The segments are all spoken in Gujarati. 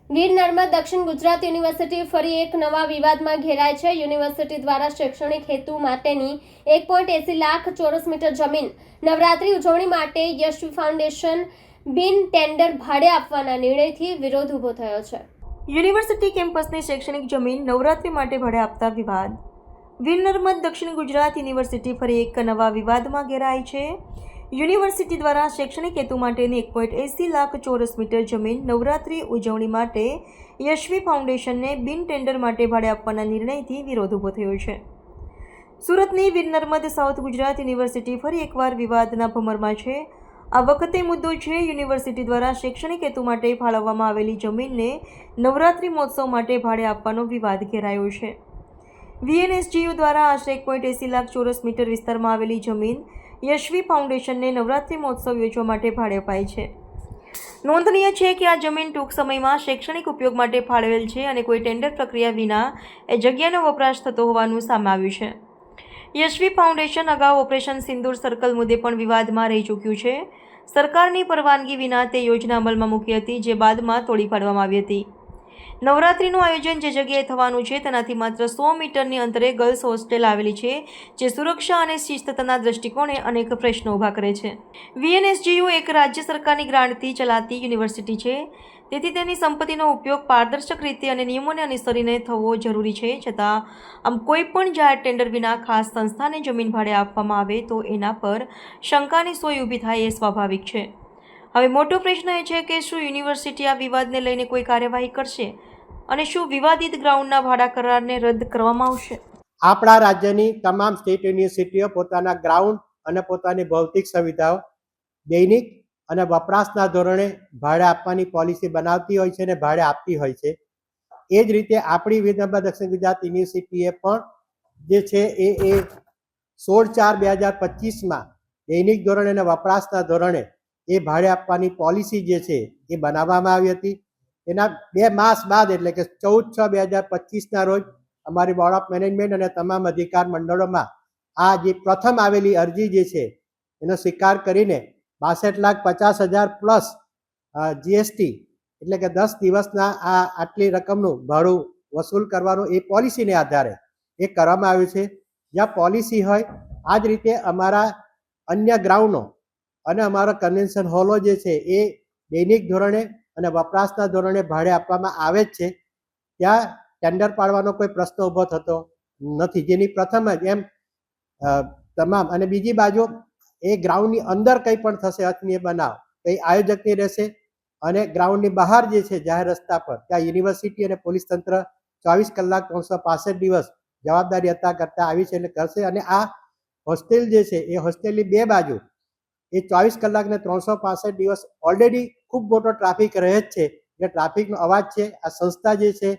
ગીર નર્મદ દક્ષિણ ગુજરાત યુનિવર્સિટી ફરી એક નવા વિવાદમાં ઘેરાય છે। યુનિવર્સિટી દ્વારા શૈક્ષણિક હેતુ માટેની 1.80 લાખ ચોરસ મીટર જમીન નવરાત્રી ઉજવણી માટે યશવી ફાઉન્ડેશન બિન ટેન્ડર ભાડે આપવાના નિર્ણયથી વિરોધ ઊભો થયો છે। યુનિવર્સિટી કેમ્પસની શૈક્ષણિક જમીન નવરાત્રી માટે ભાડે આપતા વિવાદ। ગીર નર્મદ દક્ષિણ ગુજરાત યુનિવર્સિટી ફરી એક નવા વિવાદમાં ઘેરાઈ છે। યુનિવર્સિટી દ્વારા શૈક્ષણિક હેતુ માટેની 1.80 લાખ ચોરસ મીટર જમીન નવરાત્રી ઉજવણી માટે યશવી ફાઉન્ડેશનને બિન ટેન્ડર માટે ભાડે આપવાના નિર્ણયથી વિરોધ ઊભો થયો છે। સુરતની વીર નર્મદ સાઉથ ગુજરાત યુનિવર્સિટી ફરી એકવાર વિવાદના ભમરમાં છે। આ વખતે મુદ્દો છે યુનિવર્સિટી દ્વારા શૈક્ષણિક હેતુ માટે ફાળવવામાં આવેલી જમીનને નવરાત્રી મહોત્સવ માટે ભાડે આપવાનો વિવાદ ઘેરાયો છે। વીએનએસજીયુ દ્વારા આશરે 1.80 લાખ ચોરસ મીટર વિસ્તારમાં આવેલી જમીન યશવી ફાઉન્ડેશનને નવરાત્રી મહોત્સવ યોજવા માટે ભાડે અપાઈ છે। નોંધનીય છે કે આ જમીન ટૂંક સમયમાં શૈક્ષણિક ઉપયોગ માટે ફાળવેલ છે અને કોઈ ટેન્ડર પ્રક્રિયા વિના એ જગ્યાનો વપરાશ થતો હોવાનું સામે આવ્યું છે। યશવી ફાઉન્ડેશન અગાઉ ઓપરેશન સિંદૂર સર્કલ મુદ્દે પણ વિવાદમાં રહી ચૂક્યું છે। સરકારની પરવાનગી વિના તે યોજના અમલમાં મૂકી હતી, જે બાદમાં તોડી પાડવામાં આવી હતી। નવરાત્રીનું આયોજન જે જગ્યાએ થવાનું છે તેનાથી માત્ર 100 મીટરની અંતરે ગર્લ્સ હોસ્ટેલ આવેલી છે, જે સુરક્ષા અને શિસ્તના દૃષ્ટિકોણે અનેક પ્રશ્નો ઊભા કરે છે। વીએનએસજીયુ એક રાજ્ય સરકારની ગ્રાન્ટથી ચલાતી યુનિવર્સિટી છે, તેથી તેની સંપત્તિનો ઉપયોગ પારદર્શક રીતે અને નિયમોને અનુસરીને થવો જરૂરી છે। છતાં આમ કોઈ પણ જાહેર ટેન્ડર વિના ખાસ સંસ્થાને જમીન ભાડે આપવામાં આવે તો એના પર શંકાની સોય ઊભી થાય એ સ્વાભાવિક છે। હવે મોટો પ્રશ્ન એ છે કે શું યુનિવર્સિટી આ વિવાદને લઈને કોઈ કાર્યવાહી કરશે અને શું વિવાદિત ગ્રાઉન્ડના ભાડા કરારને રદ કરવામાં આવશે? આપણા રાજ્યની તમામ સ્ટેટ યુનિવર્સિટીઓ પોતાના ગ્રાઉન્ડ અને પોતાની ભૌતિક સુવિધાઓ દૈનિક અને વપરાશના ધોરણે ભાડે આપવાની પોલિસી બનાવતી હોય છે અને ભાડે આપતી હોય છે। એ જ રીતે આપણી વીર નર્મદ દક્ષિણ ગુજરાત યુનિવર્સિટીએ પણ જે છે એ 16/4/2025માં દૈનિક ધોરણે અને વપરાશના ધોરણે એ ભાડે આપવાની પોલિસી જે છે એ બનાવવામાં આવી હતી। એના 2 માસ બાદ એટલે કે 14/6/2025ના રોજ અમારી બોર્ડ ઓફ મેનેજમેન્ટ અને તમામ અધિકાર મંડળોમાં આ જે પ્રથમ આવેલી અરજી જે છે એનો સ્વીકાર કરીને 62,50,000 પ્લસ જીએસટી એટલે કે 10 દિવસના આ આટલી રકમનું ભાડું વસૂલ કરવાનું એ પોલિસીને આધારે એ કરવામાં આવ્યું છે। જ્યાં પોલિસી હોય આ જ રીતે અમારા અન્ય ગ્રાઉન્ડો અને અમારા કન્વેન્શન હોલો જે છે એ દૈનિક ધોરણે અને વપરાશના ધોરણે ભાડે આપવામાં આવે જ છે। ત્યાં ટેન્ડર પાડવાનો કોઈ પ્રશ્ન ઊભો થતો નથી, જેની પ્રથમ જ એમ તમામ અને બીજી બાજુ એ ગ્રાઉન્ડની અંદર કંઈ પણ થશે અનિયમ બનાવ તો એ આયોજકની રહેશે અને ગ્રાઉન્ડની બહાર જે છે જાહેર રસ્તા પર ત્યાં યુનિવર્સિટી અને પોલીસ તંત્ર 24 કલાક 365 દિવસ જવાબદારી અદા કરતા આવી છે એટલે કરશે। અને આ હોસ્ટેલ જે છે એ હોસ્ટેલની 2 બાજુ એ 24 કલાક ને 365 દિવસ ઓલરેડી ખૂબ મોટો ટ્રાફિક રહે જ છે, જે ટ્રાફિકનો અવાજ છે। આ સંસ્થા જે છે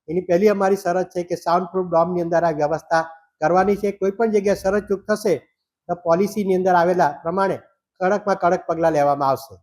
એની પહેલી અમારી શરત છે કે સાઉન્ડ પ્રૂફ ડોમની અંદર આ વ્યવસ્થા કરવાની છે। કોઈ પણ જગ્યાએ શરત ચૂક થશે તો પોલિસીની અંદર આવેલા પ્રમાણે કડકમાં કડક પગલાં લેવામાં આવશે।